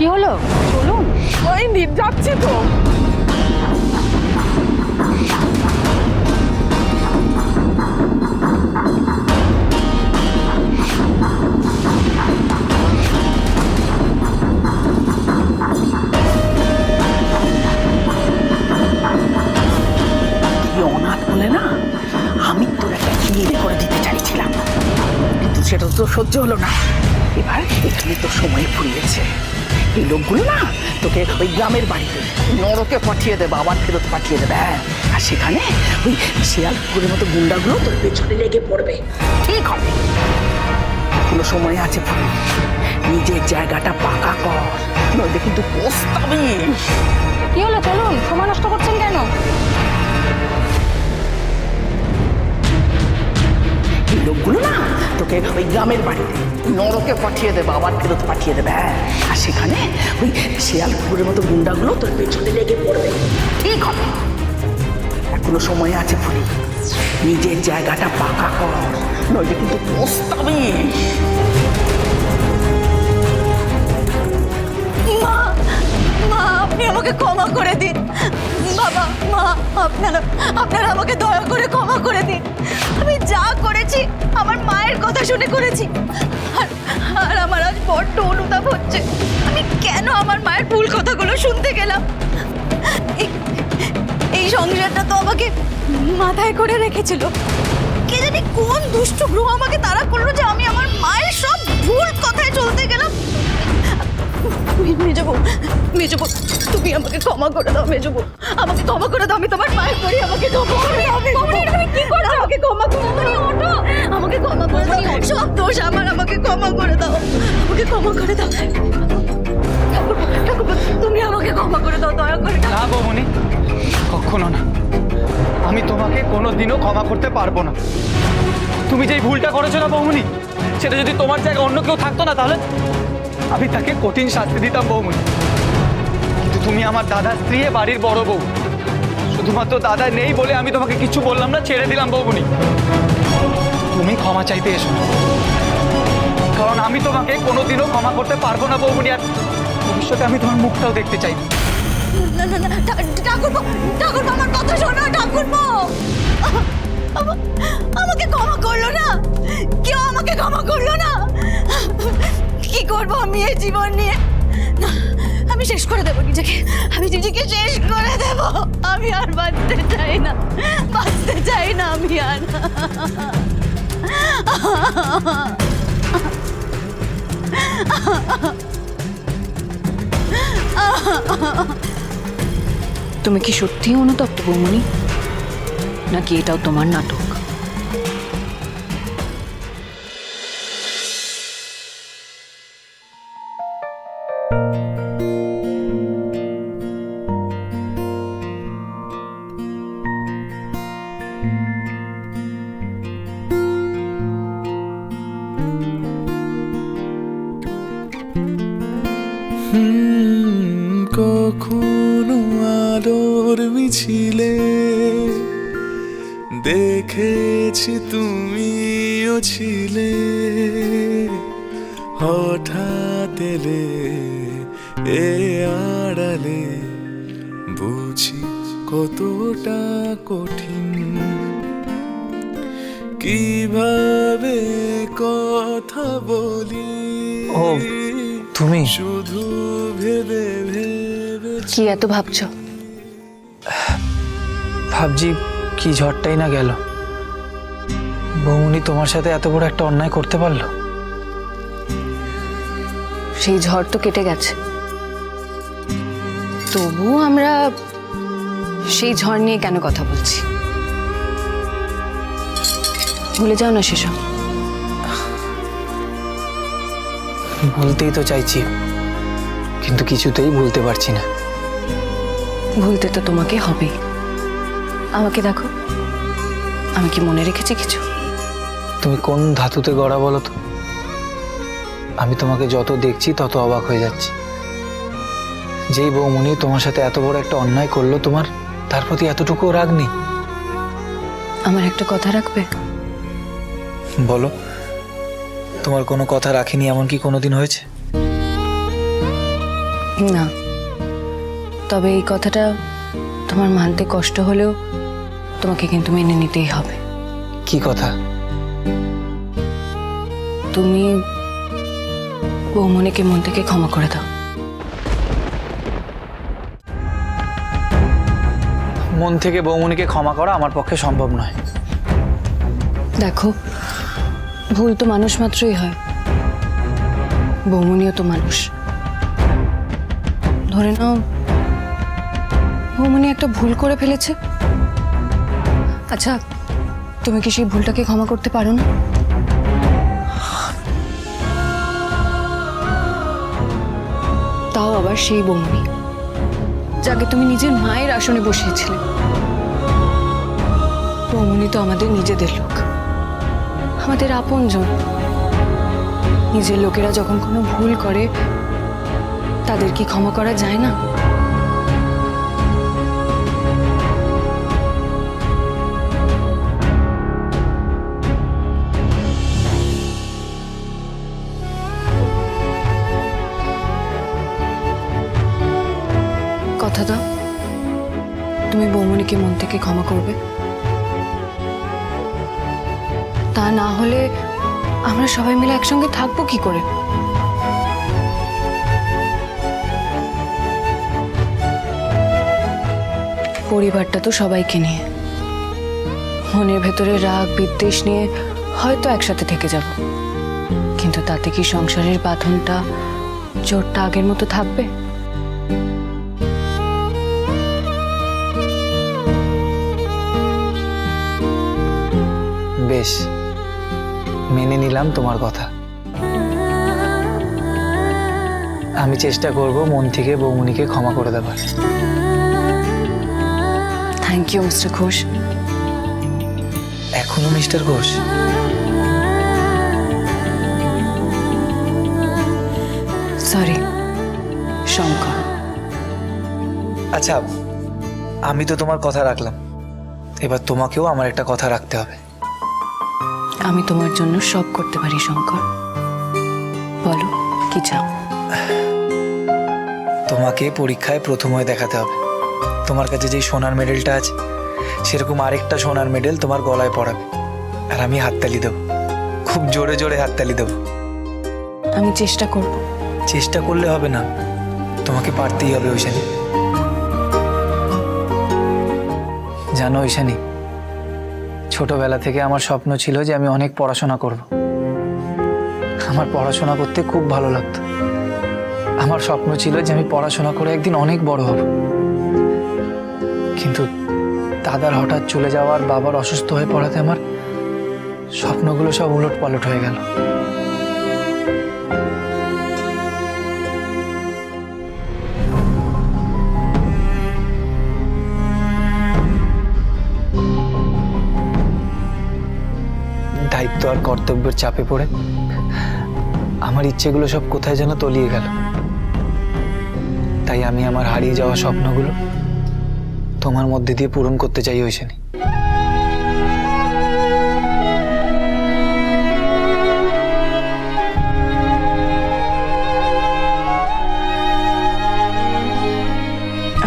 কি হলো? চলুন। ওই যাচ্ছি তো। অনাথ বলে না, আমি তোর একটা বিয়ে করে দিতে চাইছিলাম, কিন্তু সেটা তো সহ্য হলো না। এবার এখানে তো সময় ফুরিয়েছে। এই লোকগুলো না তোকে ওই গ্রামের বাড়িতে নরকে পাঠিয়ে দেবে, আবার ফেরত পাঠিয়ে দেবে। হ্যাঁ, আর সেখানে ওই শিয়াল কুকুরের মতো গুন্ডাগুলো তোর পেছনে লেগে পড়বে। ঠিক হবে, কোনো সময় আছে ফুরি, নিজের জায়গাটা পাকা কর, নইলে কিন্তু পস্তাবি। কি হলো? চলুন, সময় নষ্ট করছেন কেন? এই লোকগুলো না তোকে ওই গ্রামের বাড়িতে নরকে পাঠিয়ে দেবে, আবার ফেরত পাঠিয়ে দেবে। হ্যাঁ, আর সেখানে ওই শিয়াল কুকুরের মতো গুন্ডাগুলো তোর পেছনে লেগে পড়বে। ঠিক হবে, এখনো সময় আছে ফুলি, নিজের জায়গাটা পাকা কর, নইলে কিন্তু পস্তাবি। মা, মা, আপনি আমাকে ক্ষমা করে দিন। বাবা, মা, আপনারা আমাকে দয়া করে ক্ষমা করে দিন। আমি যা করেছি আমার মায়ের কথা শুনে করেছি, আর আমার আজ বড্ড অনুতাপ হচ্ছে। আমি কেন আমার মায়ের ভুল কথাগুলো শুনতে গেলাম? এই সংসারটা তো আমাকে মাথায় করে রেখেছিল। কে জানি কোন দুষ্ট গ্রহ আমাকে তাড়া করলো যে আমি আমার মায়ের সব ভুল কথায় চলতে গেলাম। মেজবু, তুমি আমাকে ক্ষমা করে দাও। মেজবু, আমাকে ক্ষমা করে দাও। আমি তোমার মায়ের করি, আমাকে ক্ষমা করে দাও। কি করছো? আমাকে ক্ষমা করে দাও। আমাকে ক্ষমা করে দাও। সব দোষ আমার, আমাকে ক্ষমা করে দাও। আমাকে ক্ষমা করে দাও। ঠাকুরপো, তুমি আমাকে ক্ষমা করে দাও, দয়া করে। না বৌমনি, কখনো না। আমি তোমাকে কোনোদিনও ক্ষমা করতে পারবো না। তুমি যেই ভুলটা করেছো না বৌমনি, সেটা যদি তোমার জায়গায় অন্য কেউ থাকতো না, তাহলে আমি তাকে কঠিন শাস্তি দিতাম বৌমনি। কিন্তু তুমি আমার দাদার স্ত্রী, বাড়ির বড় বউ। শুধুমাত্র দাদা নেই বলে আমি তোমাকে কিছু বললাম না, ছেড়ে দিলাম বৌমনি। তুমি ক্ষমা চাইতে এসো না, কারণ আমি তোমাকে কোনোদিনও ক্ষমা করতে পারবো না বৌমনি। আর ভবিষ্যতে আমি তোমার মুখটাও দেখতে চাই না। না না না, ঠাকুরপো, আমার কথা শোনো। ঠাকুরপো, আমাকে ক্ষমা করলো না, কেউ আমাকে ক্ষমা করলো না। কি করবো আমি এই জীবন নিয়ে? না, আমি শেষ করে দেবো নিজেকে, আমি নিজেকে শেষ করে দেব। আমি আর বাঁচতে চাই না, বাঁচতে চাই না আমি আর। তুমি কি সত্যিই অনুতপ্ত বৌমনি, নাকি এটাও তোমার নাটক? কখনো আলোর মিছিলে দেখেছি তুমিও ছিলে, হঠাৎ এলে এ আড়ালে, বুঝি কতটা কঠিন, কিভাবে কথা বলি। ও, তুমি? শুধু ভেবে ভেবে কি এত ভাবছো? ভাবছি কি ঝড়টাই না গেল। বৌমনি তোমার সাথে এত বড় একটা অন্যায় করতে পারলো? সেই ঝড় তো কেটে গেছে, তবুও আমরা সেই ঝড় নিয়ে কেন কথা বলছি? ভুলে যাও না সেসব। ভুলতেই তো চাইছি, কিন্তু কিছুতেই ভুলতে পারছি না। ভুলতে তো তোমাকে হবেই। আমাকে দেখো, আমি কি মনে রেখেছি কিছু? তুমি কোন ধাতুতে গড়া বলো তো? আমি তোমাকে যত দেখছি তত অবাক হয়ে যাচ্ছি। যেই বৌমনি তোমার সাথে এত বড় একটা অন্যায় করলো, তোমার তার প্রতি এতটুকু রাগ নেই? আমার একটা কথা রাখবে? বলো, তোমার কোনো কথা রাখিনি এমন কি কোনোদিন হয়েছে? না, তবে এই কথাটা তোমার মানতে কষ্ট হলেও তোমাকে কিন্তু মেনে নিতেই হবে। কি কথা? তুমি বৌমনিকে মন থেকে ক্ষমা করে দাও। মন থেকে বৌমনিকে ক্ষমা করা আমার পক্ষে সম্ভব নয়। দেখো, ভুল তো মানুষ মাত্রই হয়, বৌমনিও তো মানুষ। ধরে নাও বৌমনি একটা ভুল করে ফেলেছে, আচ্ছা তুমি কি সেই ভুলটাকে ক্ষমা করতে পারো না? তাও আবার সেই বৌমনি যাকে তুমি নিজের মায়ের আসনে বসিয়েছিলে। বৌমনি তো আমাদের নিজেদের লোক, আমাদের আপনজন। নিজের লোকেরা যখন কোনো ভুল করে তাদের কি ক্ষমা করা যায় না? কথা দাও, তুমি বৌমনিকে মন থেকে ক্ষমা করবে। তা না হলে আমরা সবাই মিলে একসঙ্গে থাকবো কি করে? পরিবারটা তো সবাইকে নিয়ে, মনের ভেতরে রাগ বিদ্বেষ নিয়ে হয়তো একসাথে থেকে যাব, কিন্তু তাতে কি সংসারের বাঁধনটা জোরটা আগের মতো থাকবে? বেশ, মেনে নিলাম তোমার কথা। আমি চেষ্টা করব মন থেকে বৌমনিকে ক্ষমা করে দেবার। Thank you mister Ghosh. এখনো মিস্টার ঘোষ? সরি শঙ্কর। আচ্ছা, আমি তো তোমার কথা রাখলাম, এবার তোমাকেও আমার একটা কথা রাখতে হবে। আমি তোমার জন্য সব করতে পারি শঙ্কর, বলো কি চাও? তোমাকে পরীক্ষায় প্রথম হয়ে দেখাতে হবে। তোমার কাছে যেই সোনার মেডেলটা আছে সেরকম আরেকটা সোনার মেডেল তোমার গলায় পরাবে, আর আমি হাততালি দেবো, খুব জোরে জোরে হাততালি দেবো। আমি চেষ্টা করব। চেষ্টা করলে হবে না, তোমাকে পারতেই হবে ঐশানী। জানো ঐশানী, ছোটবেলা থেকে আমার স্বপ্ন ছিল যে আমি অনেক পড়াশোনা করব। আমার পড়াশোনা করতে খুব ভালো লাগতো। আমার স্বপ্ন ছিল যে আমি পড়াশোনা করে একদিন অনেক বড় হব, কিন্তু দাদার হঠাৎ চলে যাওয়ার, বাবার অসুস্থ হয়ে পড়াতে আমার স্বপ্নগুলো সব উলট পালট হয়ে গেল। দায়িত্ব আর কর্তব্যের চাপে পড়ে আমার ইচ্ছেগুলো সব কোথায় যেন তলিয়ে গেল। তাই আমি আমার হারিয়ে যাওয়া স্বপ্নগুলো তোমার মধ্যে দিয়ে পূরণ করতে চাই ঐশানী।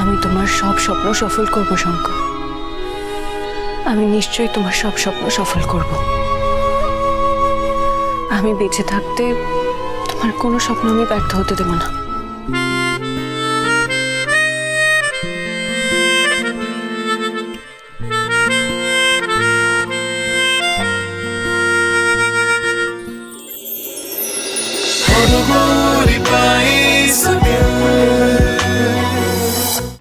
আমি তোমার সব স্বপ্ন সফল করব শঙ্কর, আমি নিশ্চয়ই তোমার সব স্বপ্ন সফল করব। আমি বেঁচে থাকতে তোমার কোনো স্বপ্ন আমি ব্যর্থ হতে দেব না।